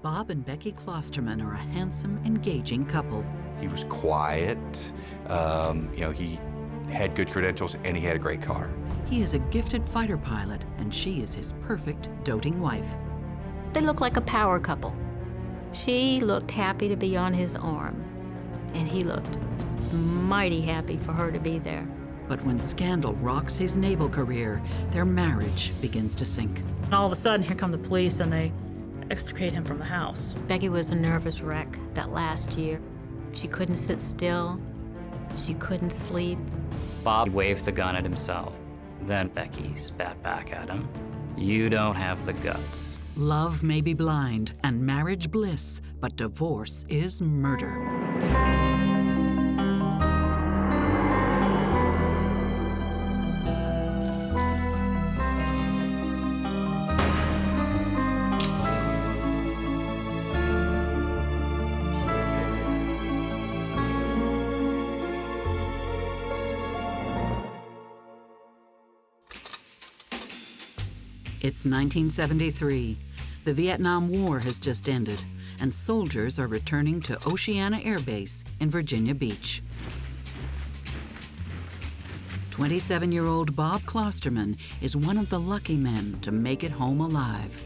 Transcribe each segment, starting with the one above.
Bob and Becky Klosterman are a handsome, engaging couple. He was quiet, he had good credentials, and he had a great car. He is a gifted fighter pilot, and she is his perfect, doting wife. They look like a power couple. She looked happy to be on his arm, and he looked mighty happy for her to be there. But when scandal rocks his naval career, their marriage begins to sink. And all of a sudden, here come the police, and they extricate him from the house. Becky was a nervous wreck that last year. She couldn't sit still. She couldn't sleep. Bob waved the gun at himself. Then Becky spat back at him. You don't have the guts. Love may be blind and marriage bliss, but divorce is murder. It's 1973. The Vietnam War has just ended, and soldiers are returning to Oceana Air Base in Virginia Beach. 27-year-old Bob Klosterman is one of the lucky men to make it home alive.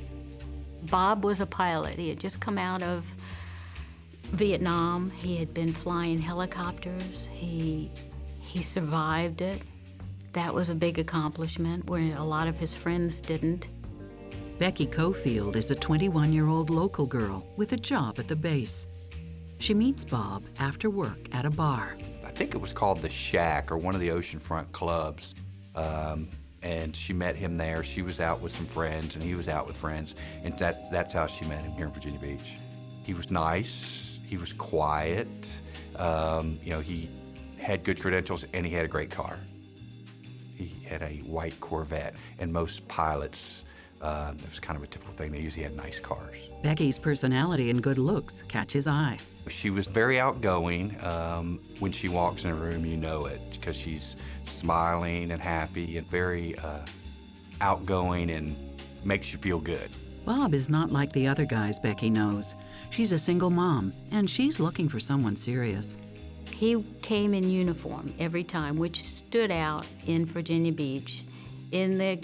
Bob was a pilot. He had just come out of Vietnam. He had been flying helicopters. He survived it. That was a big accomplishment where a lot of his friends didn't. Becky Cofield is a 21-year-old local girl with a job at the base. She meets Bob after work at a bar. I think it was called The Shack or one of the oceanfront clubs. And she met him there. She was out with some friends and he was out with friends. And that's how she met him here in Virginia Beach. He was nice, he was quiet, he had good credentials and he had a great car. He had a white Corvette, and most pilots, that was kind of a typical thing. They usually had nice cars. Becky's personality and good looks catch his eye. She was very outgoing. When she walks in a room, you know it, because she's smiling and happy and very outgoing and makes you feel good. Bob is not like the other guys Becky knows. She's a single mom, and she's looking for someone serious. He came in uniform every time, which stood out in Virginia Beach, in the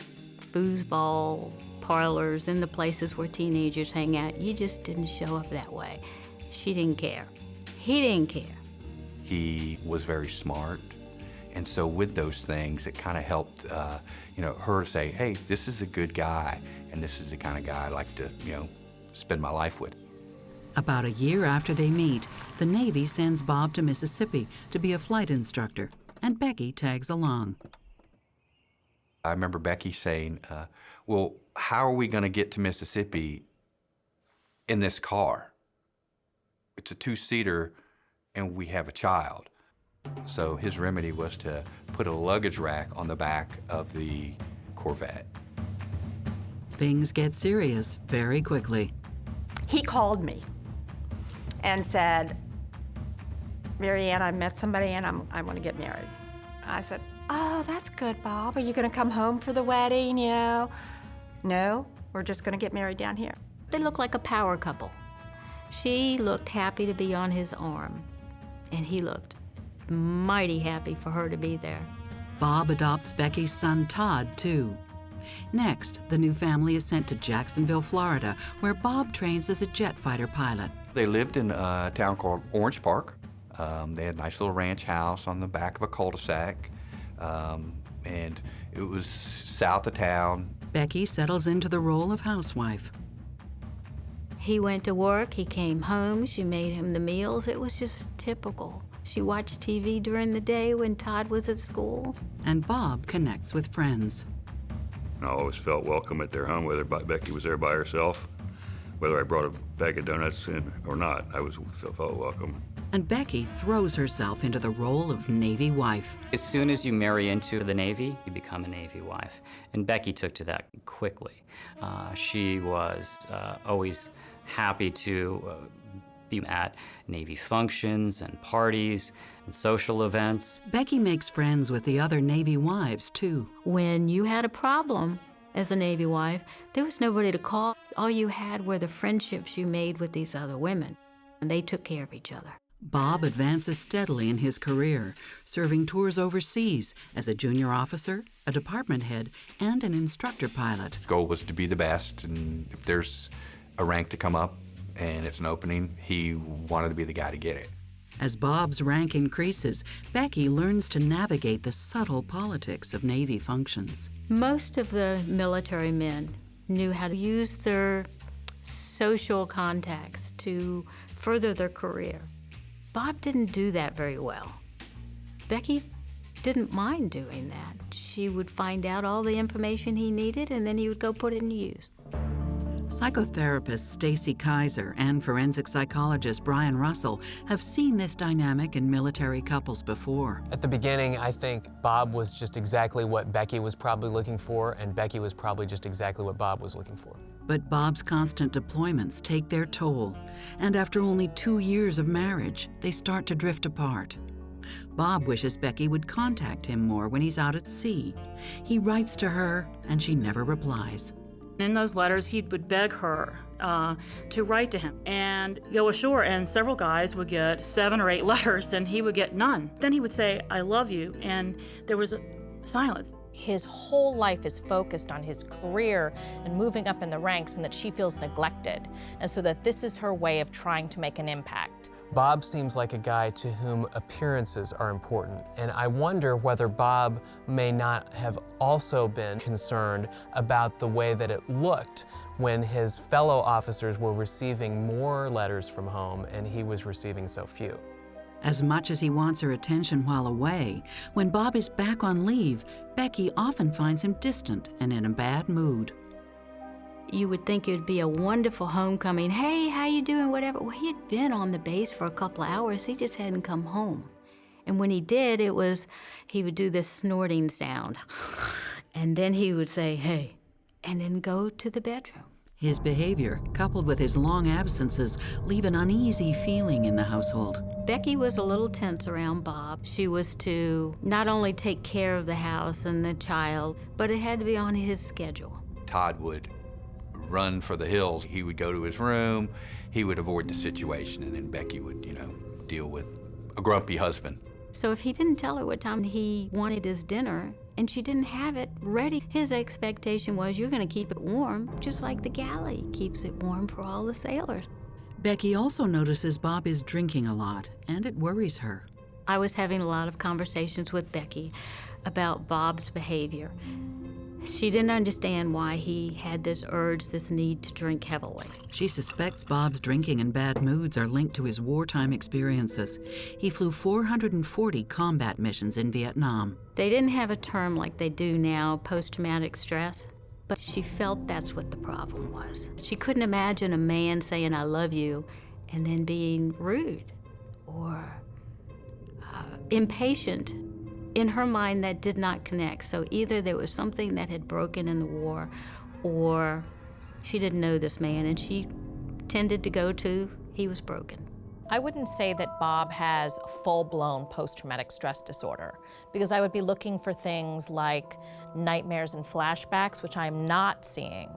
foosball parlors, in the places where teenagers hang out. You just didn't show up that way. She didn't care. He didn't care. He was very smart, and so with those things, it kind of helped, her say, hey, this is a good guy, and this is the kind of guy I like to, spend my life with. About a year after they meet, the Navy sends Bob to Mississippi to be a flight instructor, and Becky tags along. I remember Becky saying, well, how are we going to get to Mississippi in this car? It's a two-seater, and we have a child. So his remedy was to put a luggage rack on the back of the Corvette. Things get serious very quickly. He called me and said, Mary Ann, I met somebody and I want to get married. I said, oh, that's good, Bob. Are you going to come home for the wedding, No, we're just going to get married down here. They look like a power couple. She looked happy to be on his arm, and he looked mighty happy for her to be there. Bob adopts Becky's son, Todd, too. Next, the new family is sent to Jacksonville, Florida, where Bob trains as a jet fighter pilot. They lived in a town called Orange Park. They had a nice little ranch house on the back of a cul-de-sac, and it was south of town. Becky settles into the role of housewife. He went to work, he came home, she made him the meals. It was just typical. She watched TV during the day when Todd was at school. And Bob connects with friends. I always felt welcome at their home, whether Becky was there by herself, whether I brought a bag of donuts in or not, I felt welcome. And Becky throws herself into the role of Navy wife. As soon as you marry into the Navy, you become a Navy wife. And Becky took to that quickly. She was always happy to be at Navy functions and parties and social events. Becky makes friends with the other Navy wives, too. When you had a problem, as a Navy wife, there was nobody to call. All you had were the friendships you made with these other women, and they took care of each other. Bob advances steadily in his career, serving tours overseas as a junior officer, a department head, and an instructor pilot. His goal was to be the best, and if there's a rank to come up and it's an opening, he wanted to be the guy to get it. As Bob's rank increases, Becky learns to navigate the subtle politics of Navy functions. Most of the military men knew how to use their social contacts to further their career. Bob didn't do that very well. Becky didn't mind doing that. She would find out all the information he needed, and then he would go put it in use. Psychotherapist Stacy Kaiser and forensic psychologist Brian Russell have seen this dynamic in military couples before. At the beginning, I think Bob was just exactly what Becky was probably looking for, and Becky was probably just exactly what Bob was looking for. But Bob's constant deployments take their toll, and after only 2 years of marriage, they start to drift apart. Bob wishes Becky would contact him more when he's out at sea. He writes to her, and she never replies. In those letters, he would beg her to write to him and go ashore, and several guys would get 7 or 8 letters, and he would get none. Then he would say, "I love you," and there was a silence. His whole life is focused on his career and moving up in the ranks, and that she feels neglected, and so that this is her way of trying to make an impact. Bob seems like a guy to whom appearances are important, and I wonder whether Bob may not have also been concerned about the way that it looked when his fellow officers were receiving more letters from home and he was receiving so few. As much as he wants her attention while away, when Bob is back on leave, Becky often finds him distant and in a bad mood. You would think it would be a wonderful homecoming. Hey, how you doing, whatever. Well, he had been on the base for a couple of hours. He just hadn't come home. And when he did, he would do this snorting sound. And then he would say, "Hey," and then go to the bedroom. His behavior, coupled with his long absences, leave an uneasy feeling in the household. Becky was a little tense around Bob. She was to not only take care of the house and the child, but it had to be on his schedule. Todd would run for the hills. He would go to his room, he would avoid the situation, and then Becky would, deal with a grumpy husband. So if he didn't tell her what time he wanted his dinner and she didn't have it ready, his expectation was, you're going to keep it warm, just like the galley keeps it warm for all the sailors. Becky also notices Bob is drinking a lot, and it worries her. I was having a lot of conversations with Becky about Bob's behavior. She didn't understand why he had this urge, this need to drink heavily. She suspects Bob's drinking and bad moods are linked to his wartime experiences. He flew 440 combat missions in Vietnam. They didn't have a term like they do now, post-traumatic stress, but she felt that's what the problem was. She couldn't imagine a man saying, "I love you," and then being rude or impatient. In her mind, that did not connect. So either there was something that had broken in the war, or she didn't know this man, and she tended to go to, he was broken. I wouldn't say that Bob has full-blown post-traumatic stress disorder, because I would be looking for things like nightmares and flashbacks, which I'm not seeing.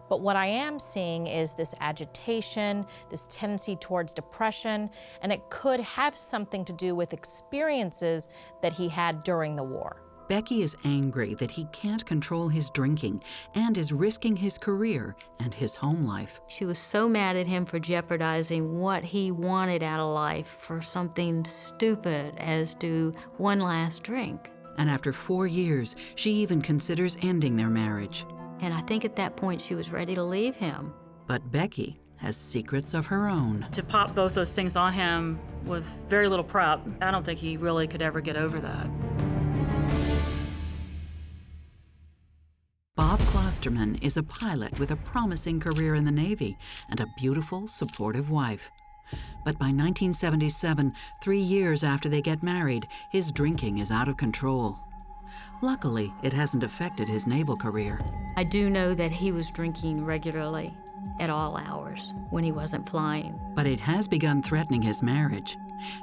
But what I am seeing is this agitation, this tendency towards depression, and it could have something to do with experiences that he had during the war. Becky is angry that he can't control his drinking and is risking his career and his home life. She was so mad at him for jeopardizing what he wanted out of life for something stupid as to one last drink. And after 4 years, she even considers ending their marriage. And I think at that point she was ready to leave him. But Becky has secrets of her own. To pop both those things on him with very little prep, I don't think he really could ever get over that. Bob Klosterman is a pilot with a promising career in the Navy and a beautiful, supportive wife. But by 1977, 3 years after they get married, his drinking is out of control. Luckily, it hasn't affected his naval career. I do know that he was drinking regularly at all hours when he wasn't flying. But it has begun threatening his marriage.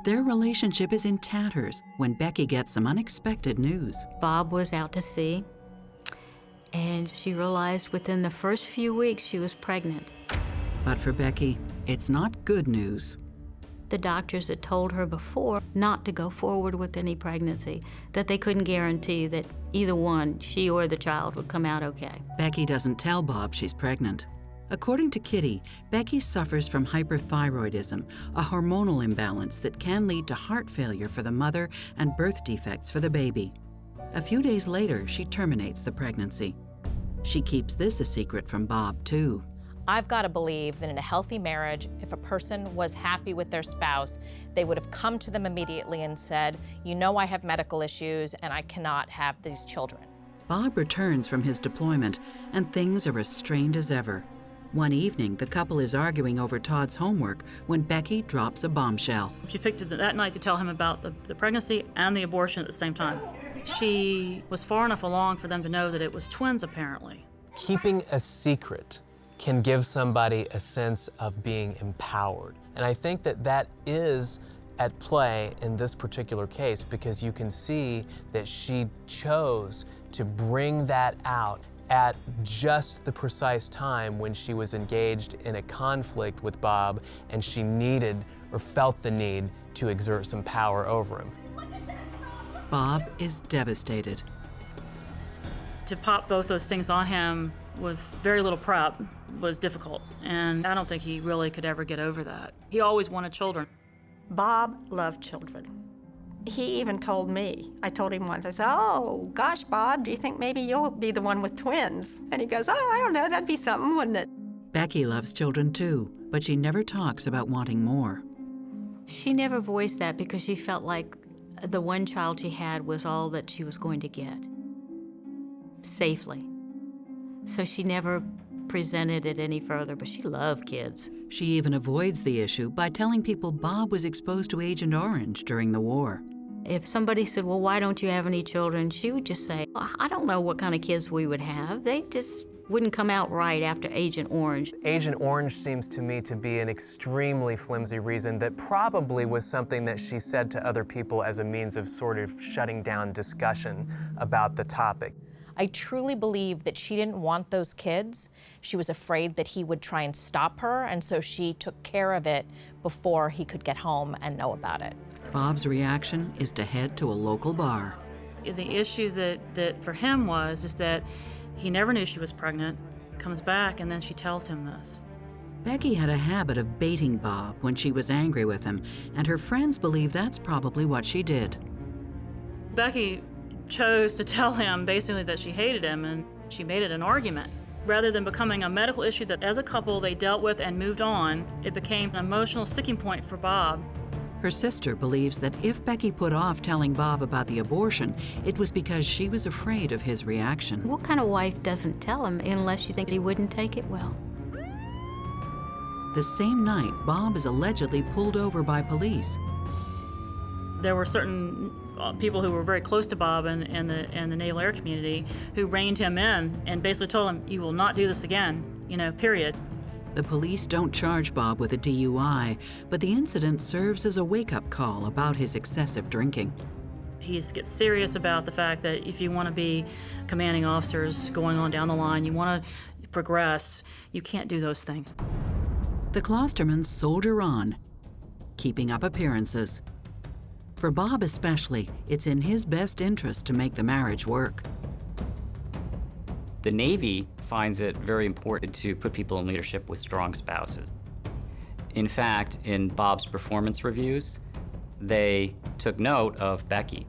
Their relationship is in tatters when Becky gets some unexpected news. Bob was out to sea. And she realized within the first few weeks she was pregnant. But for Becky, it's not good news. The doctors had told her before not to go forward with any pregnancy, that they couldn't guarantee that either one, she or the child, would come out okay. Becky doesn't tell Bob she's pregnant. According to Kitty, Becky suffers from hyperthyroidism, a hormonal imbalance that can lead to heart failure for the mother and birth defects for the baby. A few days later, she terminates the pregnancy. She keeps this a secret from Bob, too. I've got to believe that in a healthy marriage, if a person was happy with their spouse, they would have come to them immediately and said, you know I have medical issues and I cannot have these children. Bob returns from his deployment, and things are as strained as ever. One evening, the couple is arguing over Todd's homework when Becky drops a bombshell. She picked it that night to tell him about the pregnancy and the abortion at the same time. She was far enough along for them to know that it was twins, apparently. Keeping a secret can give somebody a sense of being empowered. And I think that that is at play in this particular case, because you can see that she chose to bring that out at just the precise time when she was engaged in a conflict with Bob and she needed or felt the need to exert some power over him. Bob is devastated. To pop both those things on him with very little prep was difficult, and I don't think he really could ever get over that. He always wanted children. Bob loved children. He even told me, I told him once, I said, oh, gosh, Bob, do you think maybe you'll be the one with twins? And he goes, oh, I don't know, that'd be something, wouldn't it? Becky loves children too, but she never talks about wanting more. She never voiced that because she felt like the one child she had was all that she was going to get, safely. So she never presented it any further, but she loved kids. She even avoids the issue by telling people Bob was exposed to Agent Orange during the war. If somebody said, well, why don't you have any children? She would just say, well, I don't know what kind of kids we would have. They just wouldn't come out right after Agent Orange. Agent Orange seems to me to be an extremely flimsy reason that probably was something that she said to other people as a means of sort of shutting down discussion about the topic. I truly believe that she didn't want those kids. She was afraid that he would try and stop her, and so she took care of it before he could get home and know about it. Bob's reaction is to head to a local bar. The issue that for him is that he never knew she was pregnant, comes back, and then she tells him this. Becky had a habit of baiting Bob when she was angry with him, and her friends believe that's probably what she did. Becky chose to tell him basically that she hated him, and she made it an argument. Rather than becoming a medical issue that as a couple they dealt with and moved on, it became an emotional sticking point for Bob. Her sister believes that if Becky put off telling Bob about the abortion, it was because she was afraid of his reaction. What kind of wife doesn't tell him unless she thinks he wouldn't take it well? The same night, Bob is allegedly pulled over by police. There were certain people who were very close to Bob and the Naval Air community who reined him in and basically told him, you will not do this again, period. The police don't charge Bob with a DUI, but the incident serves as a wake-up call about his excessive drinking. He gets serious about the fact that if you want to be commanding officers going on down the line, you want to progress, you can't do those things. The Klostermans soldier on, keeping up appearances. For Bob especially, it's in his best interest to make the marriage work. The Navy finds it very important to put people in leadership with strong spouses. In fact, in Bob's performance reviews, they took note of Becky.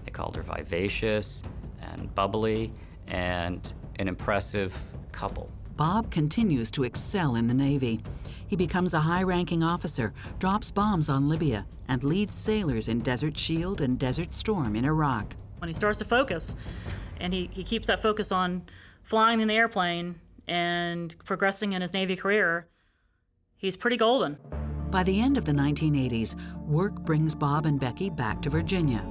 They called her vivacious and bubbly and an impressive couple. Bob continues to excel in the Navy. He becomes a high-ranking officer, drops bombs on Libya, and leads sailors in Desert Shield and Desert Storm in Iraq. When he starts to focus, and he keeps that focus on flying in the airplane and progressing in his Navy career, he's pretty golden. By the end of the 1980s, work brings Bob and Becky back to Virginia.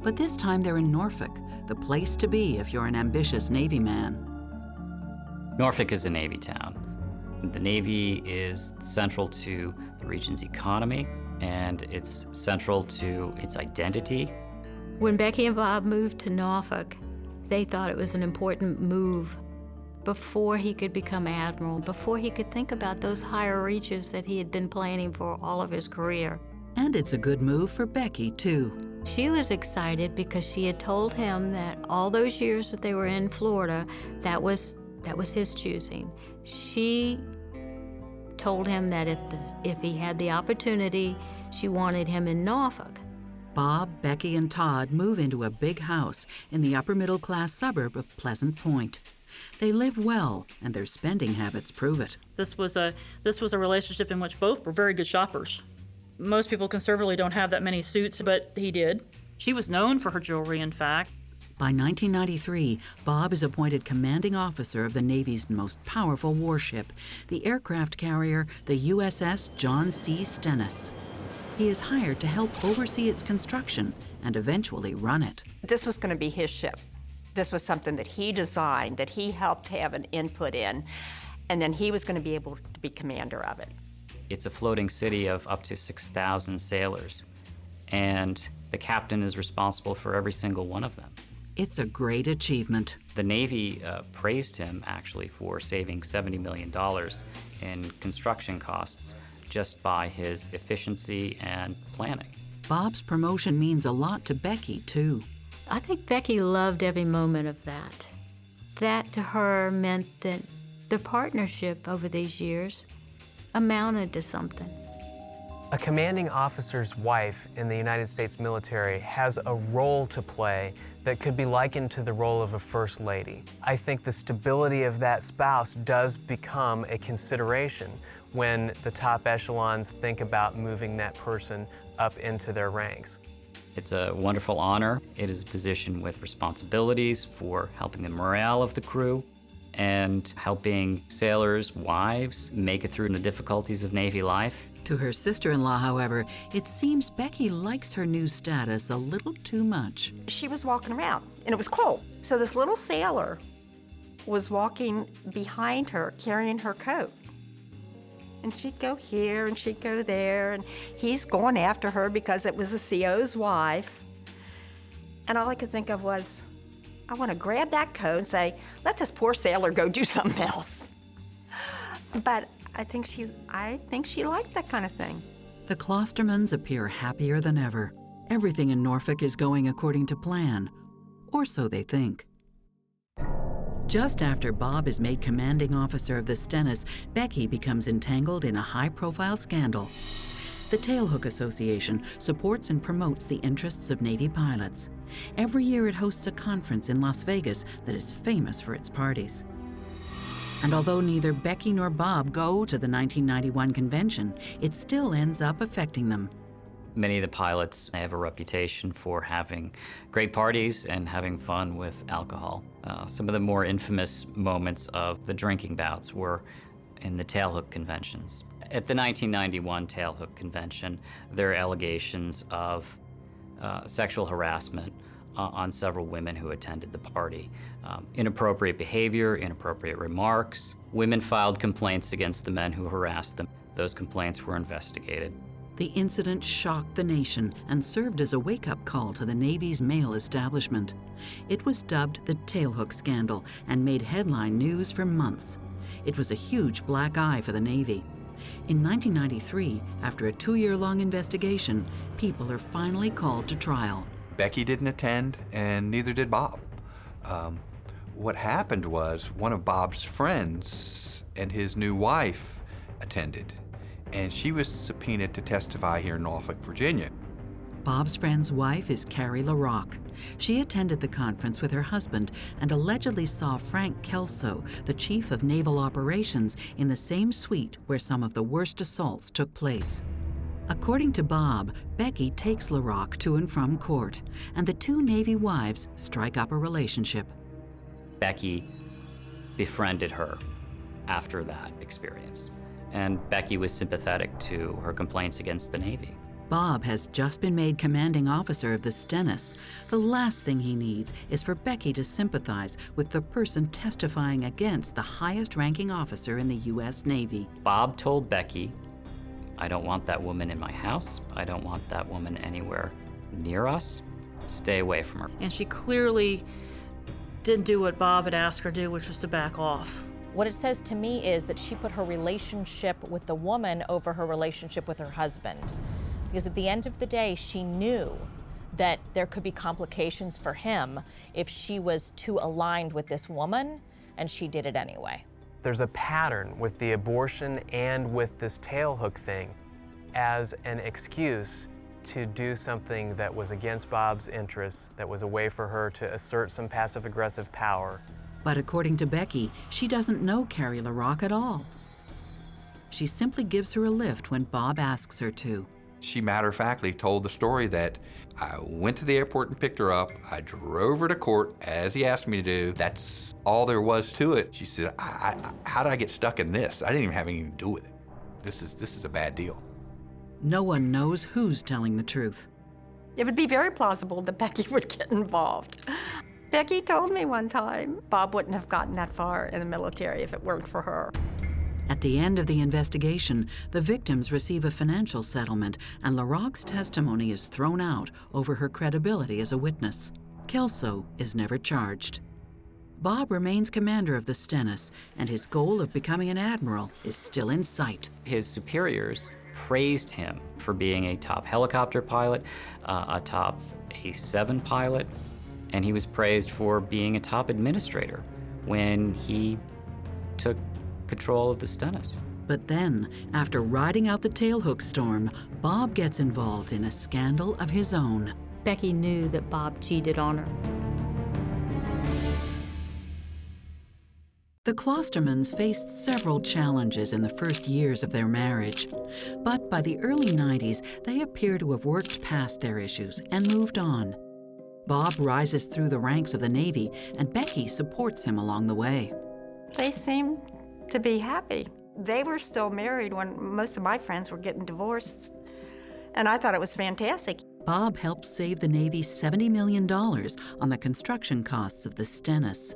But this time they're in Norfolk, the place to be if you're an ambitious Navy man. Norfolk is a Navy town. The Navy is central to the region's economy, and it's central to its identity. When Becky and Bob moved to Norfolk, they thought it was an important move before he could become admiral, before he could think about those higher reaches that he had been planning for all of his career. And it's a good move for Becky, too. She was excited because she had told him that all those years that they were in Florida, that was his choosing. She told him that if he had the opportunity, she wanted him in Norfolk. Bob, Becky, and Todd move into a big house in the upper-middle-class suburb of Pleasant Point. They live well, and their spending habits prove it. This was a relationship in which both were very good shoppers. Most people conservatively don't have that many suits, but he did. She was known for her jewelry, in fact. By 1993, Bob is appointed commanding officer of the Navy's most powerful warship, the aircraft carrier, the USS John C. Stennis. He is hired to help oversee its construction and eventually run it. This was going to be his ship. This was something that he designed, that he helped have an input in, and then he was going to be able to be commander of it. It's a floating city of up to 6,000 sailors, and the captain is responsible for every single one of them. It's a great achievement. The Navy praised him, actually, for saving $70 million in construction costs just by his efficiency and planning. Bob's promotion means a lot to Becky, too. I think Becky loved every moment of that. That to her meant that the partnership over these years amounted to something. A commanding officer's wife in the United States military has a role to play that could be likened to the role of a first lady. I think the stability of that spouse does become a consideration when the top echelons think about moving that person up into their ranks. It's a wonderful honor. It is a position with responsibilities for helping the morale of the crew and helping sailors' wives make it through the difficulties of Navy life. To her sister-in-law, however, it seems Becky likes her new status a little too much. She was walking around, and it was cold. So this little sailor was walking behind her, carrying her coat. And she'd go here, and she'd go there, and he's going after her because it was the CO's wife. And all I could think of was, I want to grab that coat and say, let this poor sailor go do something else. But I think she liked that kind of thing. The Clostermans appear happier than ever. Everything in Norfolk is going according to plan, or so they think. Just after Bob is made commanding officer of the Stennis, Becky becomes entangled in a high-profile scandal. The Tailhook Association supports and promotes the interests of Navy pilots. Every year it hosts a conference in Las Vegas that is famous for its parties. And although neither Becky nor Bob go to the 1991 convention, it still ends up affecting them. Many of the pilots have a reputation for having great parties and having fun with alcohol. Some of the more infamous moments of the drinking bouts were in the tailhook conventions. At the 1991 tailhook convention, there are allegations of sexual harassment on several women who attended the party. Inappropriate behavior, inappropriate remarks. Women filed complaints against the men who harassed them. Those complaints were investigated. The incident shocked the nation and served as a wake-up call to the Navy's male establishment. It was dubbed the Tailhook Scandal and made headline news for months. It was a huge black eye for the Navy. In 1993, after a 2-year-long investigation, people are finally called to trial. Becky didn't attend, and neither did Bob. What happened was one of Bob's friends and his new wife attended, and she was subpoenaed to testify here in Norfolk, Virginia. Bob's friend's wife is Carrie LaRocque. She attended the conference with her husband and allegedly saw Frank Kelso, the chief of naval operations, in the same suite where some of the worst assaults took place. According to Bob, Becky takes LaRocque to and from court, and the two Navy wives strike up a relationship. Becky befriended her after that experience, and Becky was sympathetic to her complaints against the Navy. Bob has just been made commanding officer of the Stennis. The last thing he needs is for Becky to sympathize with the person testifying against the highest-ranking officer in the U.S. Navy. Bob told Becky, I don't want that woman in my house. I don't want that woman anywhere near us. Stay away from her. And she clearly didn't do what Bob had asked her to do, which was to back off. What it says to me is that she put her relationship with the woman over her relationship with her husband. Because at the end of the day, she knew that there could be complications for him if she was too aligned with this woman, and she did it anyway. There's a pattern with the abortion and with this tailhook thing as an excuse to do something that was against Bob's interests, that was a way for her to assert some passive-aggressive power. But according to Becky, she doesn't know Carrie LaRocque at all. She simply gives her a lift when Bob asks her to. She matter-of-factly told the story that I went to the airport and picked her up. I drove her to court as he asked me to do. That's all there was to it. She said, how did I get stuck in this? I didn't even have anything to do with it. This is a bad deal. No one knows who's telling the truth. It would be very plausible that Becky would get involved. Becky told me one time Bob wouldn't have gotten that far in the military if it weren't for her. At the end of the investigation, the victims receive a financial settlement, and LaRocque's testimony is thrown out over her credibility as a witness. Kelso is never charged. Bob remains commander of the Stennis, and his goal of becoming an admiral is still in sight. His superiors praised him for being a top helicopter pilot, a top A7 pilot, and he was praised for being a top administrator when he took control of the Stennis. But then, after riding out the tailhook storm, Bob gets involved in a scandal of his own. Becky knew that Bob cheated on her. The Klostermans faced several challenges in the first years of their marriage. But by the early 90s, they appear to have worked past their issues and moved on. Bob rises through the ranks of the Navy, and Becky supports him along the way. They seemed to be happy. They were still married when most of my friends were getting divorced, and I thought it was fantastic. Bob helped save the Navy $70 million on the construction costs of the Stennis.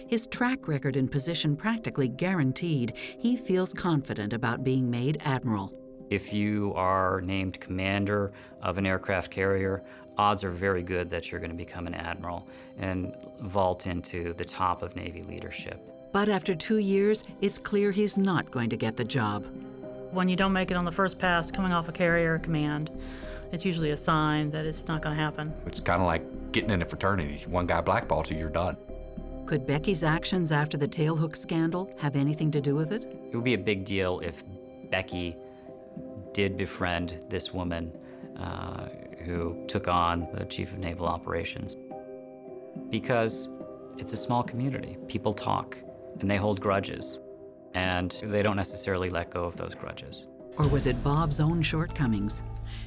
His track record and position practically guaranteed, he feels confident about being made admiral. If you are named commander of an aircraft carrier, odds are very good that you're going to become an admiral and vault into the top of Navy leadership. But after 2 years, it's clear he's not going to get the job. When you don't make it on the first pass coming off a carrier command, it's usually a sign that it's not going to happen. It's kind of like getting in a fraternity. One guy blackballs you, you're done. Could Becky's actions after the tailhook scandal have anything to do with it? It would be a big deal if Becky did befriend this woman who took on the chief of naval operations. Because it's a small community. People talk, and they hold grudges, and they don't necessarily let go of those grudges. Or was it Bob's own shortcomings?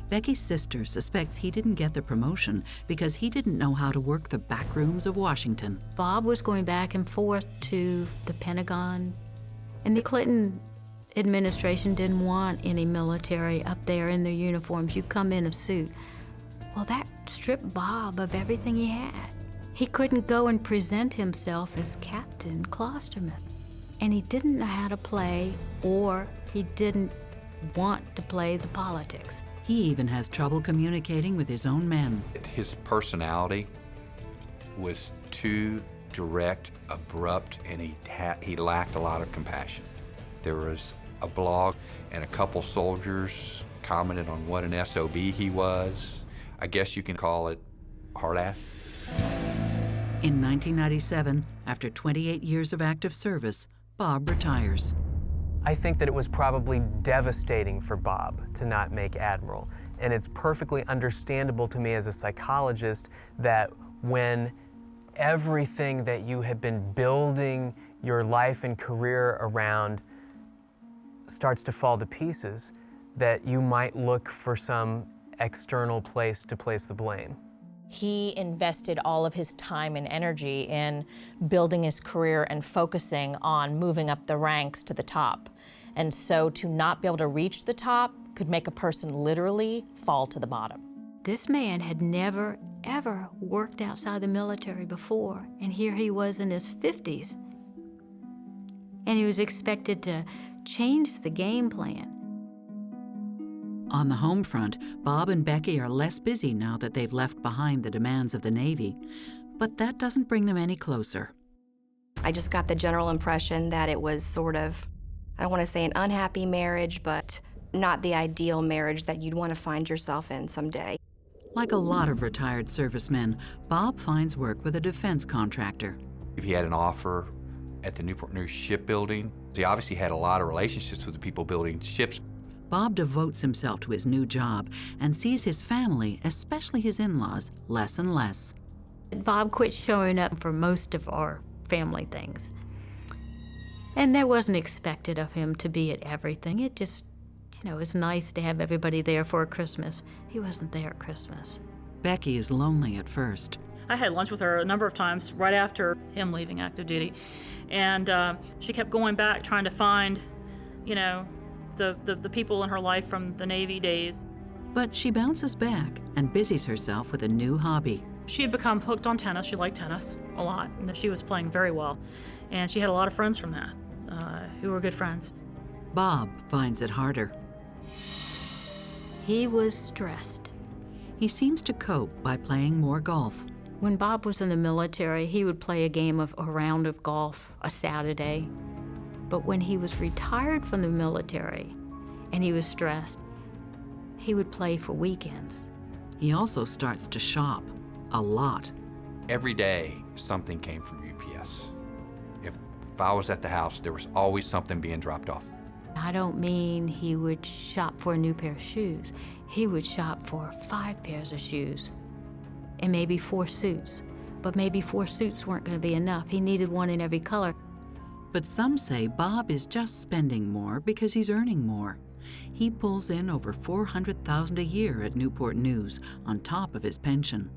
Becky's sister suspects he didn't get the promotion because he didn't know how to work the back rooms of Washington. Bob was going back and forth to the Pentagon, and the Clinton administration didn't want any military up there in their uniforms. You come in a suit. Well, that stripped Bob of everything he had. He couldn't go and present himself as Captain Klosterman. And he didn't know how to play, or he didn't want to play the politics. He even has trouble communicating with his own men. His personality was too direct, abrupt, and he lacked a lot of compassion. There was a blog, and a couple soldiers commented on what an SOB he was. I guess you can call it hard-ass. In 1997, after 28 years of active service, Bob retires. I think that it was probably devastating for Bob to not make admiral. And it's perfectly understandable to me as a psychologist that when everything that you had been building your life and career around starts to fall to pieces, that you might look for some external place to place the blame. He invested all of his time and energy in building his career and focusing on moving up the ranks to the top. And so to not be able to reach the top could make a person literally fall to the bottom. This man had never, ever worked outside the military before, and here he was in his 50s. And he was expected to change the game plan. On the home front, Bob and Becky are less busy now that they've left behind the demands of the Navy. But that doesn't bring them any closer. I just got the general impression that it was sort of, I don't want to say an unhappy marriage, but not the ideal marriage that you'd want to find yourself in someday. Like a lot of retired servicemen, Bob finds work with a defense contractor. If he had an offer at the Newport News shipbuilding, he obviously had a lot of relationships with the people building ships. Bob devotes himself to his new job and sees his family, especially his in-laws, less and less. Bob quit showing up for most of our family things. And that wasn't expected of him to be at everything. It just, it's nice to have everybody there for Christmas. He wasn't there at Christmas. Becky is lonely at first. I had lunch with her a number of times right after him leaving active duty. And she kept going back trying to find, the people in her life from the Navy days. But she bounces back and busies herself with a new hobby. She had become hooked on tennis. She liked tennis a lot, and she was playing very well. And she had a lot of friends from that, who were good friends. Bob finds it harder. He was stressed. He seems to cope by playing more golf. When Bob was in the military, he would play a round of golf a Saturday. But when he was retired from the military and he was stressed, he would play for weekends. He also starts to shop a lot. Every day, something came from UPS. If I was at the house, there was always something being dropped off. I don't mean he would shop for a new pair of shoes. He would shop for 5 pairs of shoes and maybe 4 suits. But maybe 4 suits weren't going to be enough. He needed one in every color. But some say Bob is just spending more because he's earning more. He pulls in over $400,000 a year at Newport News on top of his pension.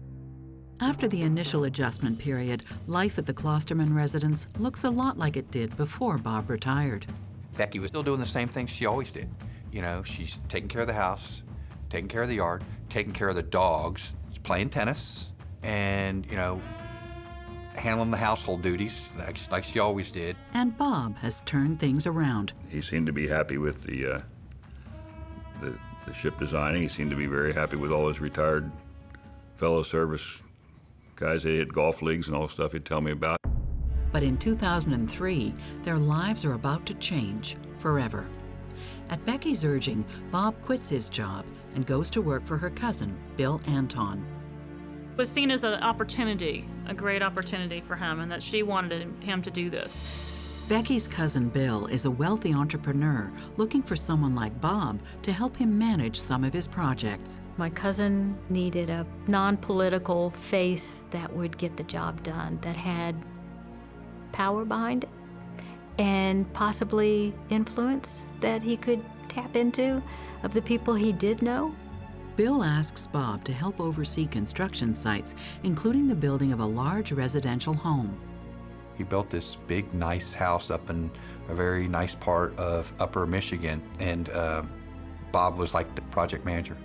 After the initial adjustment period, life at the Klosterman residence looks a lot like it did before Bob retired. Becky was still doing the same thing she always did. She's taking care of the house, taking care of the yard, taking care of the dogs, playing tennis, and, handling the household duties like she always did. And Bob has turned things around. He seemed to be happy with the ship designing. He seemed to be very happy with all his retired fellow service guys. They had golf leagues and all the stuff he'd tell me about. But in 2003, their lives are about to change forever. At Becky's urging, Bob quits his job and goes to work for her cousin, Bill Anton. It was seen as an opportunity, a great opportunity for him, and that she wanted him to do this. Becky's cousin Bill is a wealthy entrepreneur looking for someone like Bob to help him manage some of his projects. My cousin needed a non-political face that would get the job done, that had power behind it, and possibly influence that he could tap into of the people he did know. Bill asks Bob to help oversee construction sites, including the building of a large residential home. He built this big, nice house up in a very nice part of Upper Michigan, and Bob was like the project manager.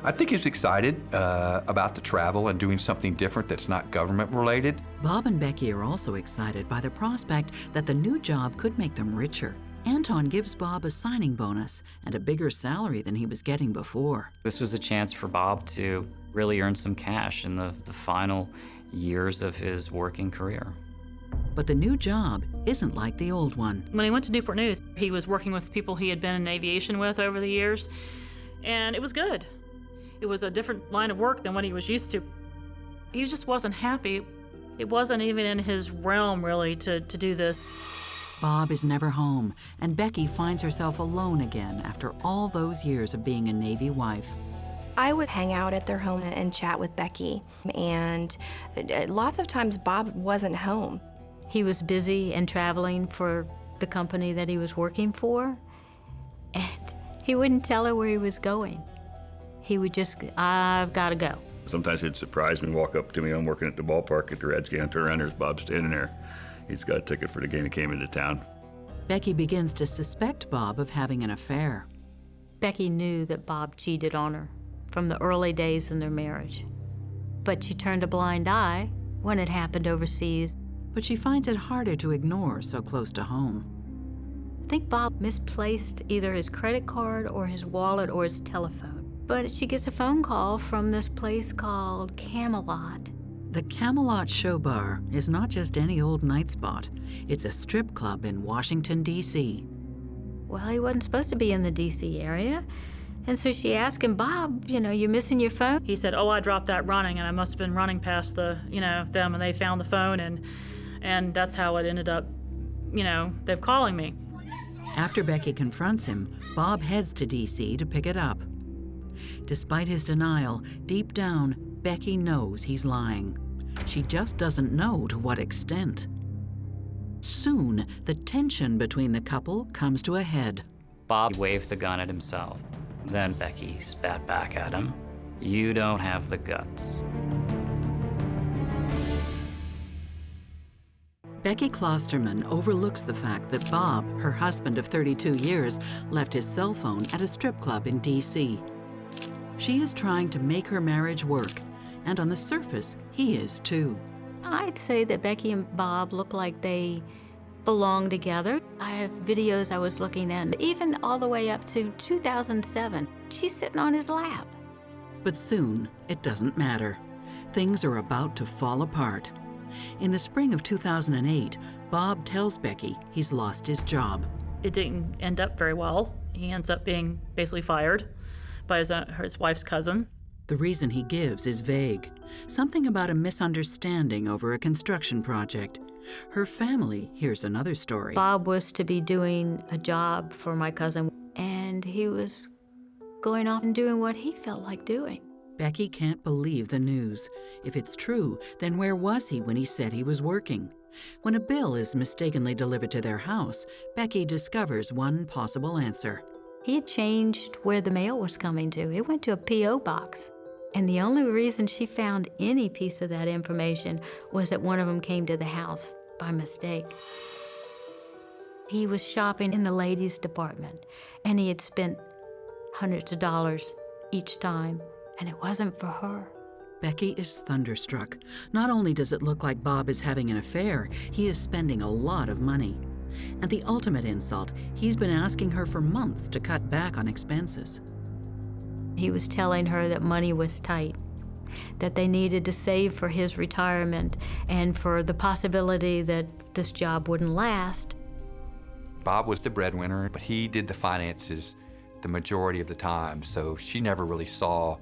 I think he was excited about the travel and doing something different that's not government-related. Bob and Becky are also excited by the prospect that the new job could make them richer. Anton gives Bob a signing bonus and a bigger salary than he was getting before. This was a chance for Bob to really earn some cash in the final years of his working career. But the new job isn't like the old one. When he went to Newport News, he was working with people he had been in aviation with over the years, and it was good. It was a different line of work than what he was used to. He just wasn't happy. It wasn't even in his realm, really, to do this. Bob is never home, and Becky finds herself alone again after all those years of being a Navy wife. I would hang out at their home and chat with Becky, and lots of times Bob wasn't home. He was busy and traveling for the company that he was working for, and he wouldn't tell her where he was going. He would just, I've got to go. Sometimes he'd surprise me, walk up to me. I'm working at the ballpark at the Redskins. Turn around, there's Bob standing there. He's got a ticket for the game. He came into town. Becky begins to suspect Bob of having an affair. Becky knew that Bob cheated on her from the early days in their marriage. But she turned a blind eye when it happened overseas. But she finds it harder to ignore so close to home. I think Bob misplaced either his credit card or his wallet or his telephone. But she gets a phone call from this place called Camelot. The Camelot Show Bar is not just any old night spot. It's a strip club in Washington, D.C. Well, he wasn't supposed to be in the D.C. area. And so she asked him, Bob, you missing your phone? He said, oh, I dropped that running, and I must have been running past them, and they found the phone, and that's how it ended up, them calling me. After Becky confronts him, Bob heads to D.C. to pick it up. Despite his denial, deep down, Becky knows he's lying. She just doesn't know to what extent. Soon, the tension between the couple comes to a head. Bob waved the gun at himself. Then Becky spat back at him. You don't have the guts. Becky Klosterman overlooks the fact that Bob, her husband of 32 years, left his cell phone at a strip club in D.C. She is trying to make her marriage work, and on the surface, he is too. I'd say that Becky and Bob look like they belong together. I have videos I was looking at, even all the way up to 2007. She's sitting on his lap. But soon, it doesn't matter. Things are about to fall apart. In the spring of 2008, Bob tells Becky he's lost his job. It didn't end up very well. He ends up being basically fired by his wife's cousin. The reason he gives is vague. Something about a misunderstanding over a construction project. Her family hears another story. Bob was to be doing a job for my cousin, and he was going off and doing what he felt like doing. Becky can't believe the news. If it's true, then where was he when he said he was working? When a bill is mistakenly delivered to their house, Becky discovers one possible answer. He had changed where the mail was coming to. It went to a P.O. box. And the only reason she found any piece of that information was that one of them came to the house by mistake. He was shopping in the ladies' department, and he had spent hundreds of dollars each time, and it wasn't for her. Becky is thunderstruck. Not only does it look like Bob is having an affair, he is spending a lot of money. And the ultimate insult, he's been asking her for months to cut back on expenses. He was telling her that money was tight, that they needed to save for his retirement and for the possibility that this job wouldn't last. Bob was the breadwinner, but he did the finances the majority of the time, so she never really saw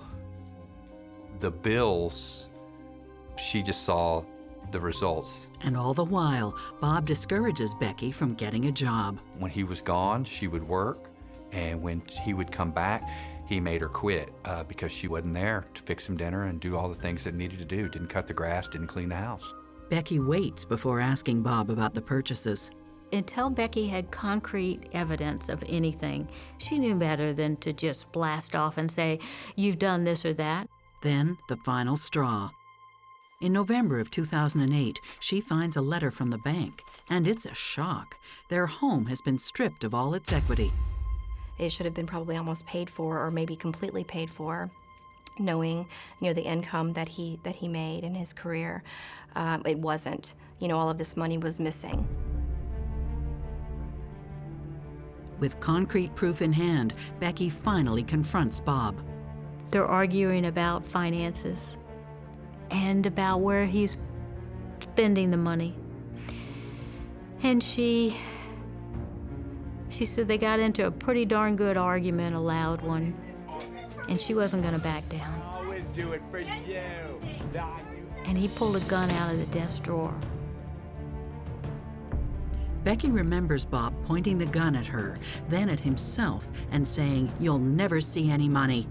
the bills. She just saw the results. And all the while, Bob discourages Becky from getting a job. When he was gone, she would work, and when he would come back, he made her quit because she wasn't there to fix him dinner and do all the things that needed to do. Didn't cut the grass, didn't clean the house. Becky waits before asking Bob about the purchases. Until Becky had concrete evidence of anything, she knew better than to just blast off and say, you've done this or that. Then the final straw. In November of 2008, she finds a letter from the bank, and it's a shock. Their home has been stripped of all its equity. It should have been probably almost paid for, or maybe completely paid for, knowing, the income that he made in his career. It wasn't. All of this money was missing. With concrete proof in hand, Becky finally confronts Bob. They're arguing about finances and about where he's spending the money. And she said they got into a pretty darn good argument, a loud one, and she wasn't going to back down. Always do it for you. And he pulled a gun out of the desk drawer. Becky remembers Bob pointing the gun at her, then at himself, and saying, "You'll never see any money."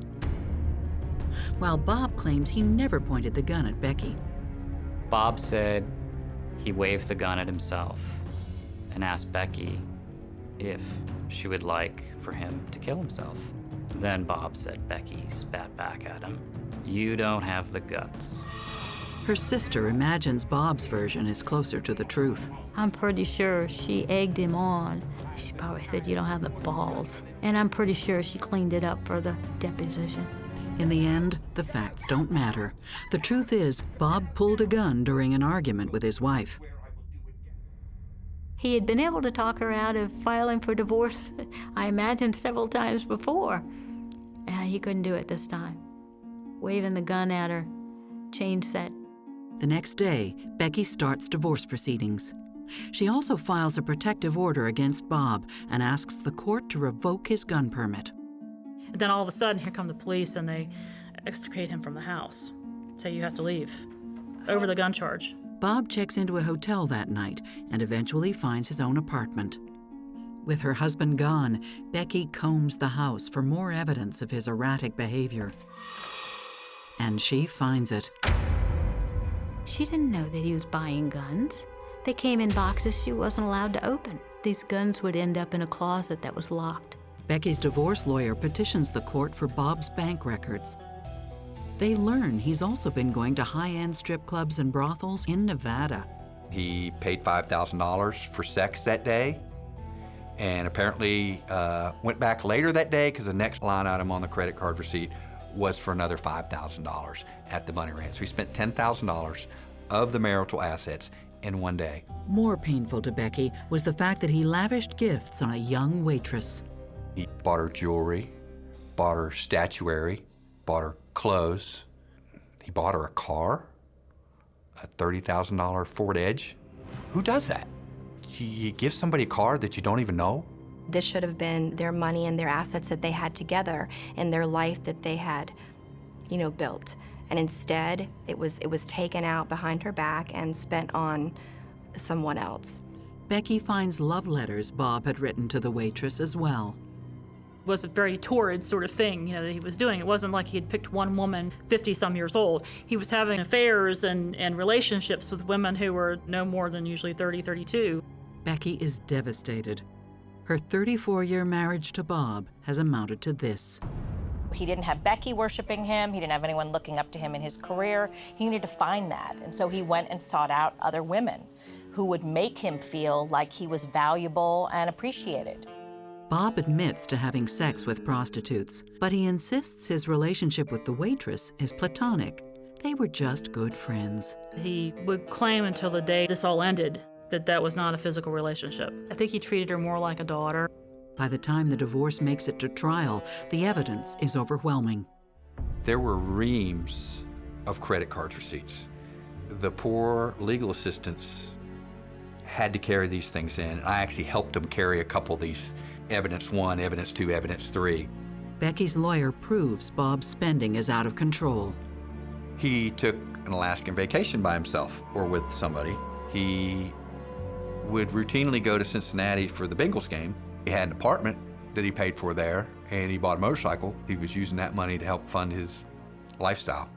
While Bob claims he never pointed the gun at Becky. Bob said he waved the gun at himself and asked Becky if she would like for him to kill himself. Then Bob said Becky spat back at him. You don't have the guts. Her sister imagines Bob's version is closer to the truth. I'm pretty sure she egged him on. She probably said, you don't have the balls. And I'm pretty sure she cleaned it up for the deposition. In the end, the facts don't matter. The truth is, Bob pulled a gun during an argument with his wife. He had been able to talk her out of filing for divorce, I imagine, several times before. He couldn't do it this time. Waving the gun at her changed that The next day, Becky starts divorce proceedings. She also files a protective order against Bob and asks the court to revoke his gun permit. And then all of a sudden, here come the police and they extricate him from the house. Say, you have to leave. Over the gun charge. Bob checks into a hotel that night and eventually finds his own apartment. With her husband gone, Becky combs the house for more evidence of his erratic behavior. And she finds it. She didn't know that he was buying guns. They came in boxes she wasn't allowed to open. These guns would end up in a closet that was locked. Becky's divorce lawyer petitions the court for Bob's bank records. They learn he's also been going to high-end strip clubs and brothels in Nevada. He paid $5,000 for sex that day, and apparently went back later that day because the next line item on the credit card receipt was for another $5,000 at the Bunny Ranch. So he spent $10,000 of the marital assets in one day. More painful to Becky was the fact that he lavished gifts on a young waitress. He bought her jewelry, bought her statuary, bought her clothes. He bought her a car, a $30,000 Ford Edge. Who does that? You give somebody a car that you don't even know? This should have been their money and their assets that they had together and their life that they had, built. And instead, it was taken out behind her back and spent on someone else. Becky finds love letters Bob had written to the waitress as well. It was a very torrid sort of thing, that he was doing. It wasn't like he had picked one woman 50-some years old. He was having affairs and relationships with women who were no more than usually 30, 32. Becky is devastated. Her 34-year marriage to Bob has amounted to this. He didn't have Becky worshiping him. He didn't have anyone looking up to him in his career. He needed to find that. And so he went and sought out other women who would make him feel like he was valuable and appreciated. Bob admits to having sex with prostitutes, but he insists his relationship with the waitress is platonic. They were just good friends. He would claim until the day this all ended that was not a physical relationship. I think he treated her more like a daughter. By the time the divorce makes it to trial, the evidence is overwhelming. There were reams of credit card receipts. The poor legal assistants had to carry these things in. I actually helped them carry a couple of these, evidence 1, evidence 2, evidence 3. Becky's lawyer proves Bob's spending is out of control. He took an Alaskan vacation by himself or with somebody. He would routinely go to Cincinnati for the Bengals game. He had an apartment that he paid for there, and he bought a motorcycle. He was using that money to help fund his lifestyle.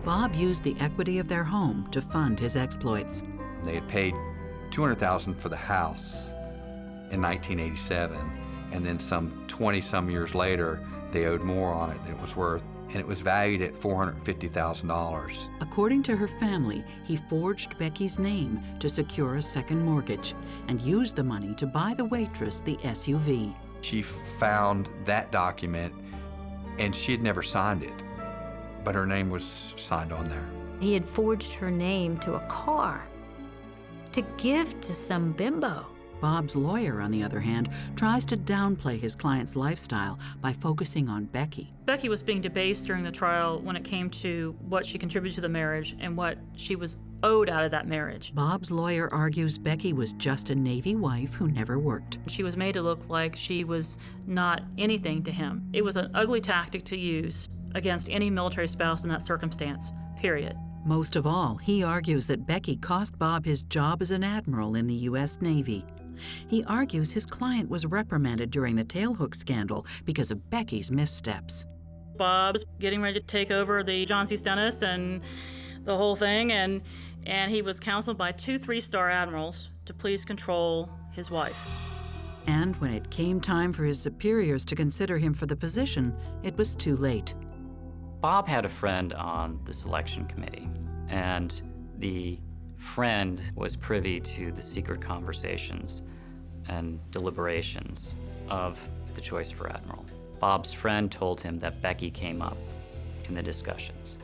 Bob used the equity of their home to fund his exploits. They had paid $200,000 for the house in 1987, and then some 20-some years later, they owed more on it than it was worth, and it was valued at $450,000. According to her family, he forged Becky's name to secure a second mortgage and used the money to buy the waitress the SUV. She found that document, and she had never signed it, but her name was signed on there. He had forged her name to a car to give to some bimbo. Bob's lawyer, on the other hand, tries to downplay his client's lifestyle by focusing on Becky. Becky was being debased during the trial when it came to what she contributed to the marriage and what she was owed out of that marriage. Bob's lawyer argues Becky was just a Navy wife who never worked. She was made to look like she was not anything to him. It was an ugly tactic to use against any military spouse in that circumstance, period. Most of all, he argues that Becky cost Bob his job as an admiral in the U.S. Navy. He argues his client was reprimanded during the tailhook scandal because of Becky's missteps. Bob's getting ready to take over the John C. Stennis and the whole thing, and he was counseled by 2 3-star admirals to please control his wife. And when it came time for his superiors to consider him for the position, it was too late. Bob had a friend on the selection committee, and the friend was privy to the secret conversations and deliberations of the choice for admiral. Bob's friend told him that Becky came up in the discussions,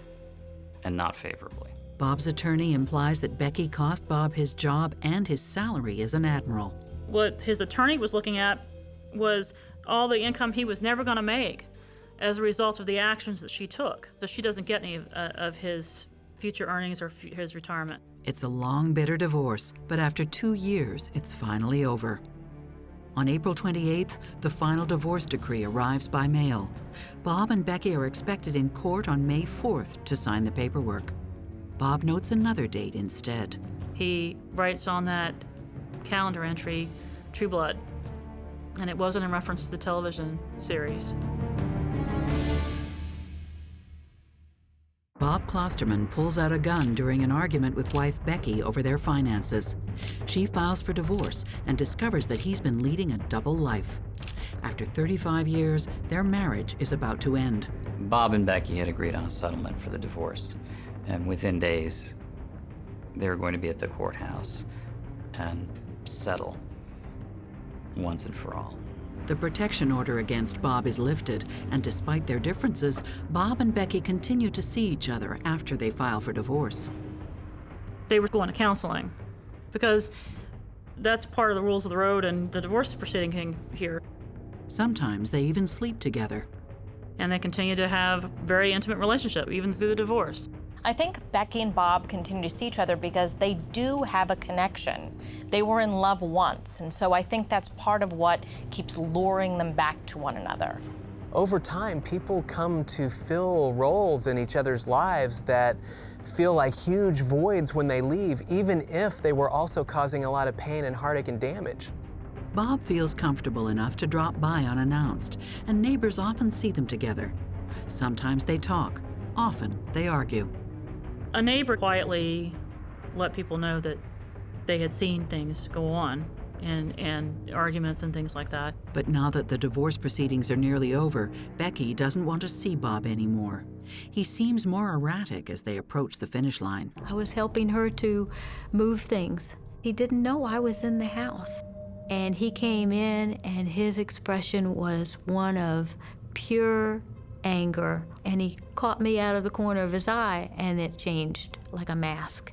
and not favorably. Bob's attorney implies that Becky cost Bob his job and his salary as an admiral. What his attorney was looking at was all the income he was never going to make as a result of the actions that she took. So she doesn't get any of his future earnings or his retirement. It's a long, bitter divorce, but after 2 years, it's finally over. On April 28th, the final divorce decree arrives by mail. Bob and Becky are expected in court on May 4th to sign the paperwork. Bob notes another date instead. He writes on that calendar entry, True Blood, and it wasn't in reference to the television series. Bob Klosterman pulls out a gun during an argument with wife Becky over their finances. She files for divorce and discovers that he's been leading a double life. After 35 years, their marriage is about to end. Bob and Becky had agreed on a settlement for the divorce, and within days, they were going to be at the courthouse and settle once and for all. The protection order against Bob is lifted, and despite their differences, Bob and Becky continue to see each other after they file for divorce. They were going to counseling because that's part of the rules of the road and the divorce proceeding here. Sometimes they even sleep together. And they continue to have a very intimate relationship, even through the divorce. I think Becky and Bob continue to see each other because they do have a connection. They were in love once, and so I think that's part of what keeps luring them back to one another. Over time, people come to fill roles in each other's lives that feel like huge voids when they leave, even if they were also causing a lot of pain and heartache and damage. Bob feels comfortable enough to drop by unannounced, and neighbors often see them together. Sometimes they talk, often they argue. A neighbor quietly let people know that they had seen things go on and arguments and things like that. But now that the divorce proceedings are nearly over, Becky doesn't want to see Bob anymore. He seems more erratic as they approach the finish line. I was helping her to move things. He didn't know I was in the house. And he came in, and his expression was one of pure anger, and he caught me out of the corner of his eye, and it changed like a mask.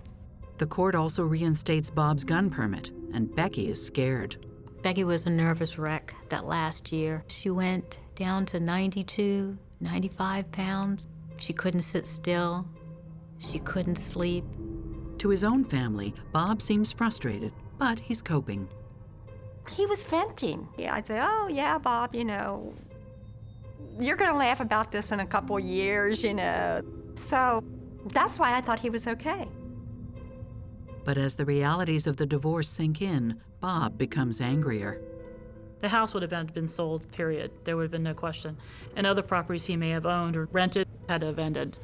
The court also reinstates Bob's gun permit, and Becky is scared. Becky was a nervous wreck that last year. She went down to 92, 95 pounds. She couldn't sit still. She couldn't sleep. To his own family, Bob seems frustrated, but he's coping. He was venting. Yeah, I'd say, oh, yeah, Bob, you know, you're going to laugh about this in a couple years, you know. So that's why I thought he was okay. But as the realities of the divorce sink in, Bob becomes angrier. The house would have been sold, period. There would have been no question. And other properties he may have owned or rented had to have ended.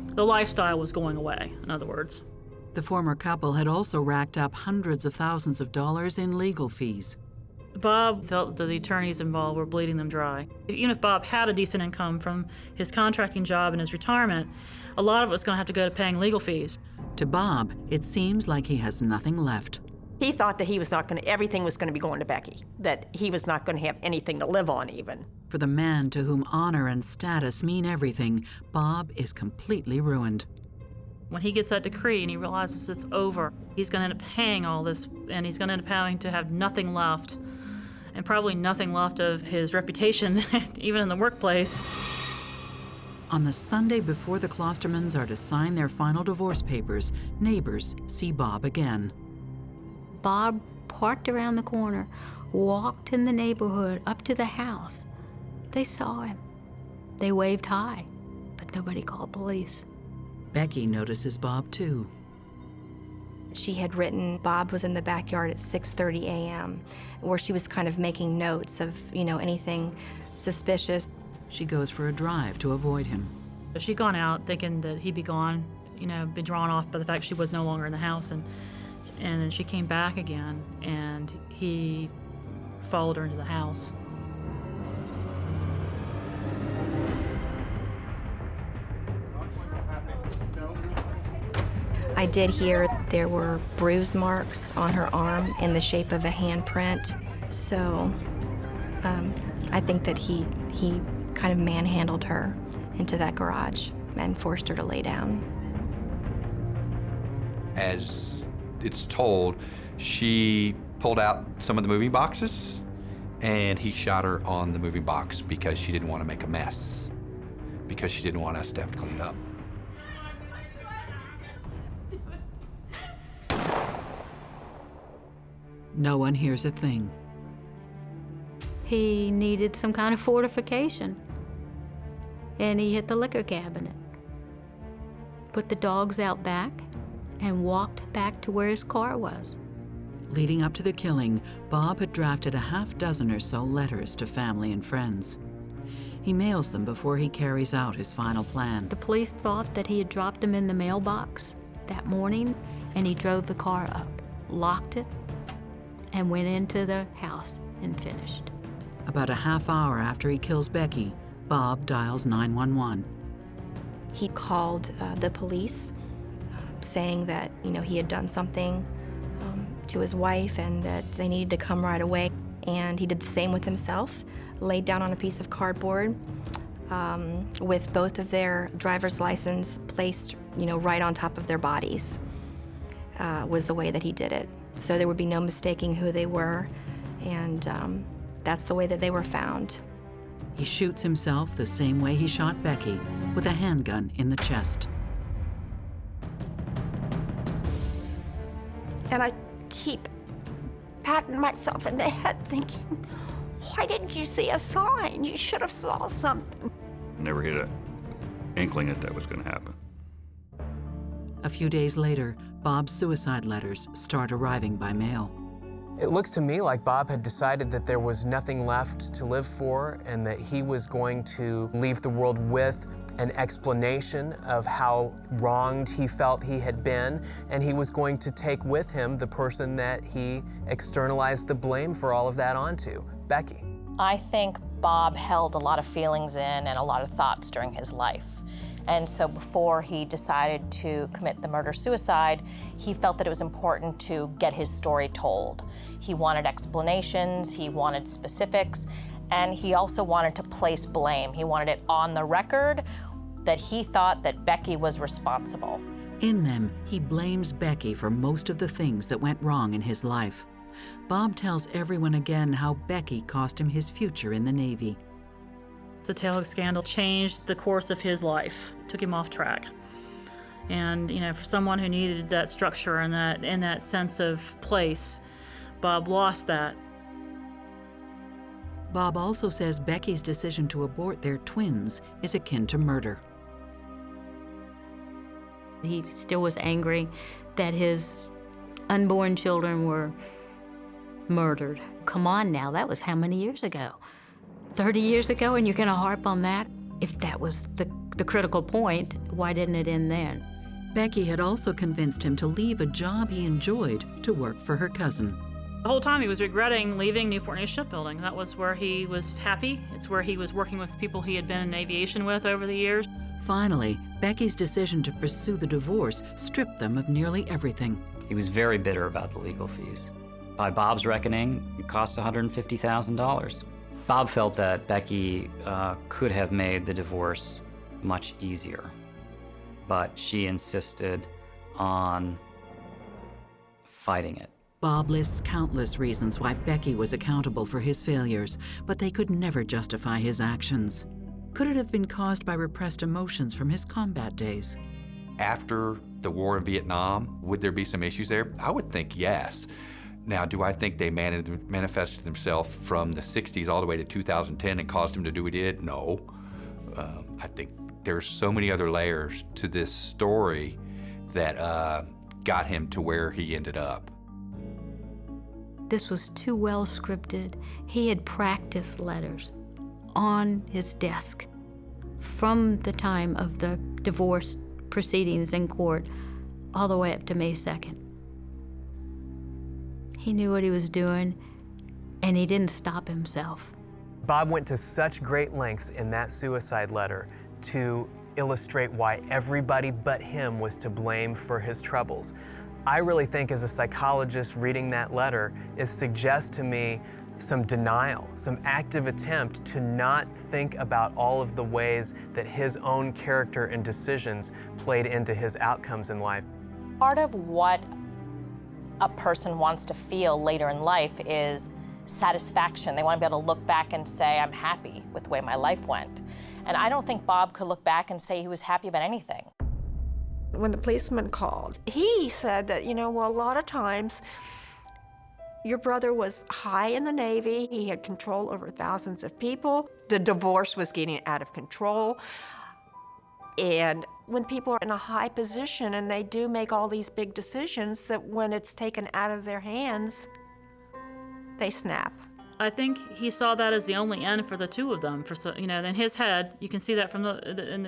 The lifestyle was going away, in other words. The former couple had also racked up hundreds of thousands of dollars in legal fees. Bob felt that the attorneys involved were bleeding them dry. Even if Bob had a decent income from his contracting job and his retirement, a lot of it was going to have to go to paying legal fees. To Bob, it seems like he has nothing left. He thought that he was not going to, everything was going to be going to Becky, that he was not going to have anything to live on even. For the man to whom honor and status mean everything, Bob is completely ruined. When he gets that decree and he realizes it's over, he's going to end up paying all this, and he's going to end up having to have nothing left, and probably nothing left of his reputation, even in the workplace. On the Sunday before the Klostermans are to sign their final divorce papers, neighbors see Bob again. Bob parked around the corner, walked in the neighborhood up to the house. They saw him. They waved hi, but nobody called police. Becky notices Bob too. She had written Bob was in the backyard at 6:30 a.m., where she was kind of making notes of, you know, anything suspicious. She goes for a drive to avoid him. She'd gone out thinking that he'd be gone, you know, been drawn off by the fact she was no longer in the house, and then she came back again, and he followed her into the house. I did hear there were bruise marks on her arm in the shape of a handprint, so I think that he kind of manhandled her into that garage and forced her to lay down. As it's told, she pulled out some of the moving boxes, and he shot her on the moving box because she didn't want to make a mess, because she didn't want us to have to clean it up. No one hears a thing. He needed some kind of fortification, and he hit the liquor cabinet, put the dogs out back, and walked back to where his car was. Leading up to the killing, Bob had drafted a half-dozen or so letters to family and friends. He mails them before he carries out his final plan. The police thought that he had dropped them in the mailbox that morning, and he drove the car up, locked it, and went into the house and finished. About a half hour after he kills Becky, Bob dials 911. He called the police saying that, he had done something to his wife and that they needed to come right away. And he did the same with himself, laid down on a piece of cardboard with both of their driver's license placed, right on top of their bodies, was the way that he did it. So there would be no mistaking who they were, and that's the way that they were found. He shoots himself the same way he shot Becky, with a handgun in the chest. And I keep patting myself in the head thinking, why didn't you see a sign? You should have saw something. Never had an inkling that was going to happen. A few days later, Bob's suicide letters start arriving by mail. It looks to me like Bob had decided that there was nothing left to live for and that he was going to leave the world with an explanation of how wronged he felt he had been, and he was going to take with him the person that he externalized the blame for all of that onto, Becky. I think Bob held a lot of feelings in and a lot of thoughts during his life. And so before he decided to commit the murder-suicide, he felt that it was important to get his story told. He wanted explanations, he wanted specifics, and he also wanted to place blame. He wanted it on the record that he thought that Becky was responsible. In them, he blames Becky for most of the things that went wrong in his life. Bob tells everyone again how Becky cost him his future in the Navy. The tailhook scandal changed the course of his life, took him off track. And, for someone who needed that structure and that sense of place, Bob lost that. Bob also says Becky's decision to abort their twins is akin to murder. He still was angry that his unborn children were murdered. Come on now, that was how many years ago? 30 years ago, and you're gonna harp on that? If that was the critical point, why didn't it end then? Becky had also convinced him to leave a job he enjoyed to work for her cousin. The whole time he was regretting leaving Newport News Shipbuilding. That was where he was happy. It's where he was working with people he had been in aviation with over the years. Finally, Becky's decision to pursue the divorce stripped them of nearly everything. He was very bitter about the legal fees. By Bob's reckoning, it cost $150,000. Bob felt that Becky could have made the divorce much easier, but she insisted on fighting it. Bob lists countless reasons why Becky was accountable for his failures, but they could never justify his actions. Could it have been caused by repressed emotions from his combat days? After the war in Vietnam, would there be some issues there? I would think yes. Now, do I think they manifested themselves from the 60s all the way to 2010 and caused him to do what he did? No. I think there's so many other layers to this story that got him to where he ended up. This was too well scripted. He had practiced letters on his desk from the time of the divorce proceedings in court all the way up to May 2nd. He knew what he was doing, and he didn't stop himself. Bob went to such great lengths in that suicide letter to illustrate why everybody but him was to blame for his troubles. I really think as a psychologist reading that letter, it suggests to me some denial, some active attempt to not think about all of the ways that his own character and decisions played into his outcomes in life. Part of what a person wants to feel later in life is satisfaction. They want to be able to look back and say, I'm happy with the way my life went. And I don't think Bob could look back and say he was happy about anything. When the policeman called, he said that, a lot of times Your brother was high in the Navy. He had control over thousands of people. The divorce was getting out of control. And when people are in a high position and they do make all these big decisions, that when it's taken out of their hands, they snap. I think he saw that as the only end for the two of them. In his head, you can see that from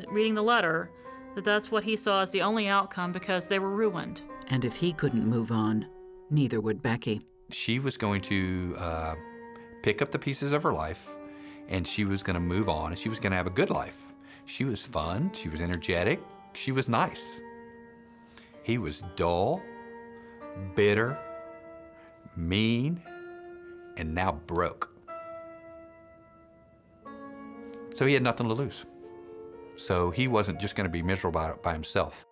reading the letter, that's what he saw as the only outcome because they were ruined. And if he couldn't move on, neither would Becky. She was going to pick up the pieces of her life, and she was going to move on, and she was going to have a good life. She was fun, she was energetic, she was nice. He was dull, bitter, mean, and now broke. So he had nothing to lose. So he wasn't just going to be miserable by himself.